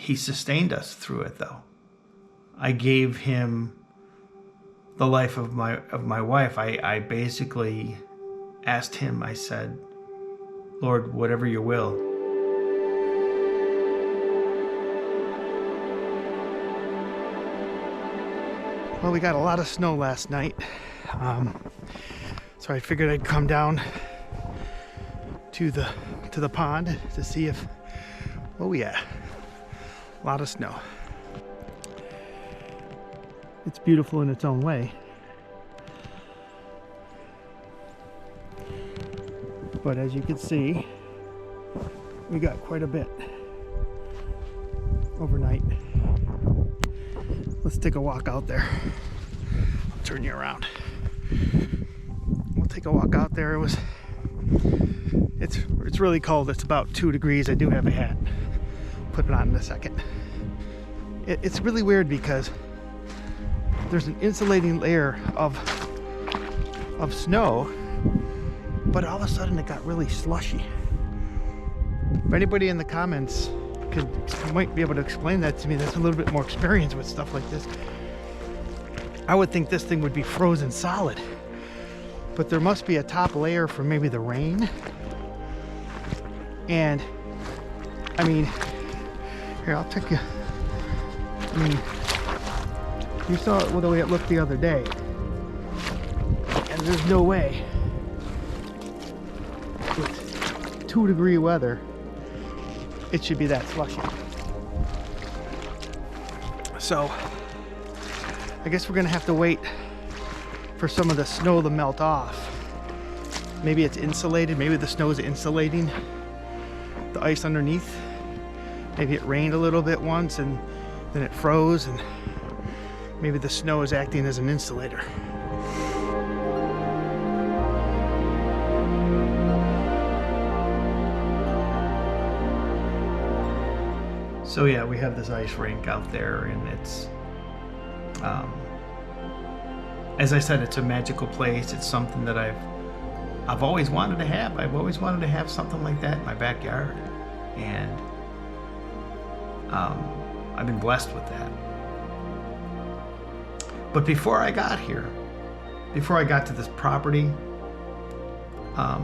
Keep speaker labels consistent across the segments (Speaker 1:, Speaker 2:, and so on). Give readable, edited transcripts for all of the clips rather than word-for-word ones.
Speaker 1: He sustained us through it, though. I gave him the life of my wife. I basically asked him, I said, Lord, whatever your will.
Speaker 2: Well, we got a lot of snow last night, so I figured I'd come down to the pond to see if, oh yeah, a lot of snow. It's beautiful in its own way, but as you can see, we got quite a bit overnight. Let's take a walk out there. I'll turn you around. We'll take a walk out there. It's really cold. It's about 2 degrees. I do have a hat. Put it on in a second. It's really weird because there's an insulating layer of snow, but all of a sudden it got really slushy. If anybody in the comments might be able to explain that to me, that's a little bit more experience with stuff like this. I would think this thing would be frozen solid, but there must be a top layer for maybe the rain. And I mean, here, I'll take you. I mean, you saw it the way it looked the other day, and there's no way with 2-degree weather it should be that slushy. So I guess we're gonna have to wait for some of the snow to melt off. Maybe it's insulated. Maybe the snow is insulating the ice underneath. Maybe it rained a little bit once and then it froze, and maybe the snow is acting as an insulator.
Speaker 1: So yeah, we have this ice rink out there, and it's, as I said, it's a magical place. It's something that I've always wanted to have. I've always wanted to have something like that in my backyard, and I've been blessed with that. But before I got here, before I got to this property, I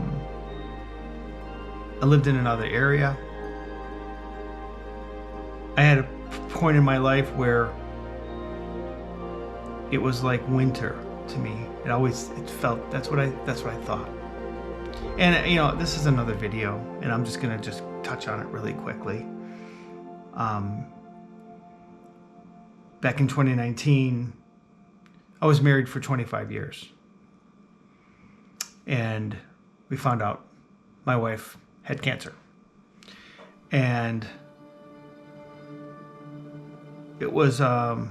Speaker 1: lived in another area. I had a point in my life where it was like winter to me. It felt, that's what I thought. And you know, this is another video, and I'm just gonna touch on it really quickly. Back in 2019, I was married for 25 years. And we found out my wife had cancer. And it was a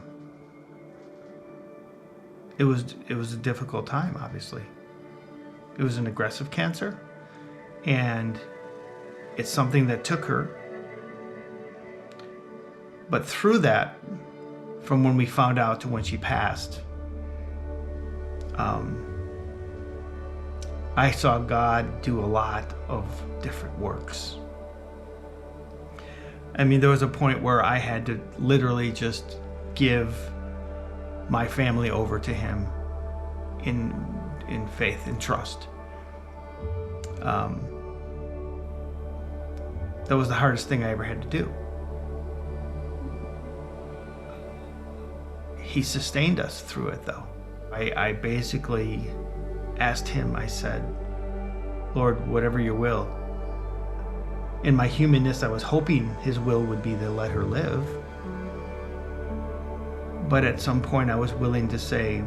Speaker 1: difficult time, obviously. It was an aggressive cancer, and it's something that took her. But through that, from when we found out to when she passed, I saw God do a lot of different works. I mean, there was a point where I had to literally just give my family over to Him in faith and trust. That was the hardest thing I ever had to do. He sustained us through it, though. I basically asked Him, I said, Lord, whatever your will. In my humanness, I was hoping His will would be to let her live. But at some point, I was willing to say,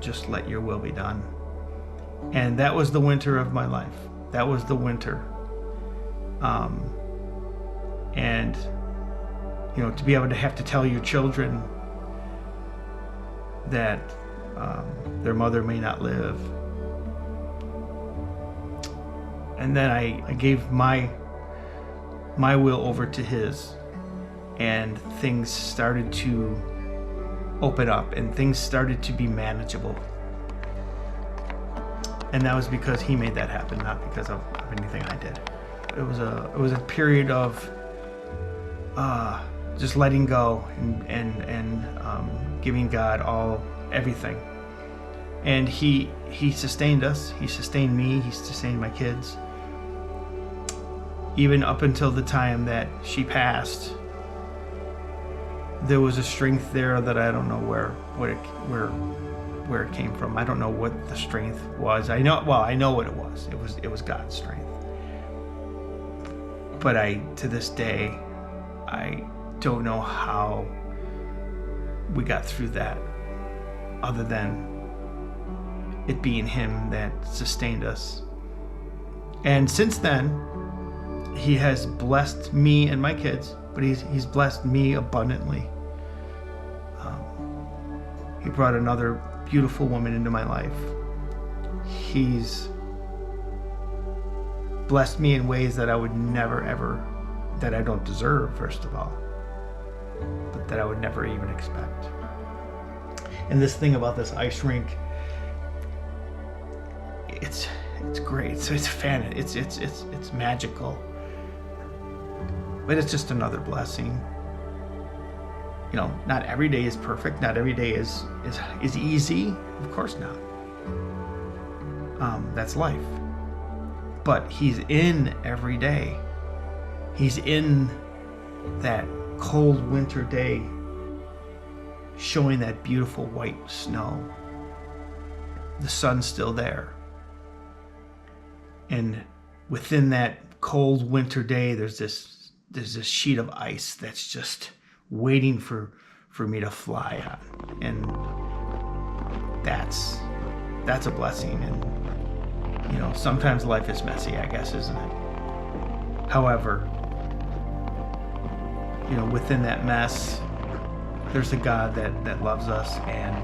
Speaker 1: just let your will be done. And that was the winter of my life. That was the winter. And, you know, to be able to have to tell your children that their mother may not live. And then I gave my will over to His, and things started to open up, and things started to be manageable. And that was because He made that happen, not because of anything I did. It was a period of just letting go and giving God everything. And he sustained us. He sustained me. He sustained my kids. Even up until the time that she passed, there was a strength there that I don't know where it came from. I don't know what the strength was. I know what it was. It was God's strength. But to this day, I don't know how we got through that, other than it being Him that sustained us. And since then, He has blessed me and my kids, but He's blessed me abundantly. He brought another beautiful woman into my life. He's blessed me in ways that I would never ever, that I don't deserve, first of all, but that I would never even expect. And this thing about this ice rink, it's great. So it's it's magical, but it's just another blessing. You know, not every day is perfect. Not every day is easy. Of course not. That's life. But He's in every day. He's in that cold winter day, showing that beautiful white snow. The sun's still there. And within that cold winter day, there's this sheet of ice that's just waiting for me to fly on. And that's a blessing. And you know, sometimes life is messy, I guess, isn't it? However, you know, within that mess, there's a God that loves us and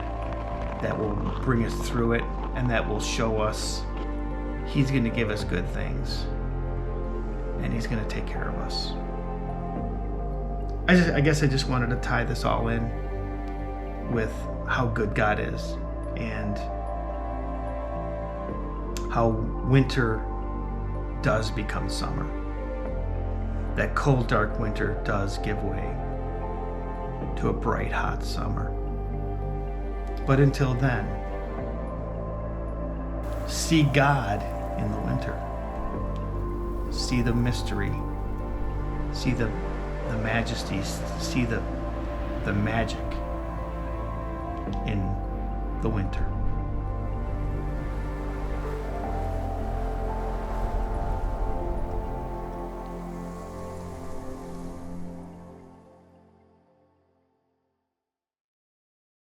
Speaker 1: that will bring us through it, and that will show us He's going to give us good things, and He's going to take care of us. I guess I just wanted to tie this all in with how good God is, and how winter does become summer. That cold, dark winter does give way to a bright, hot summer. But until then, see God in the winter. See the mystery. See the majesty. See the magic in the winter.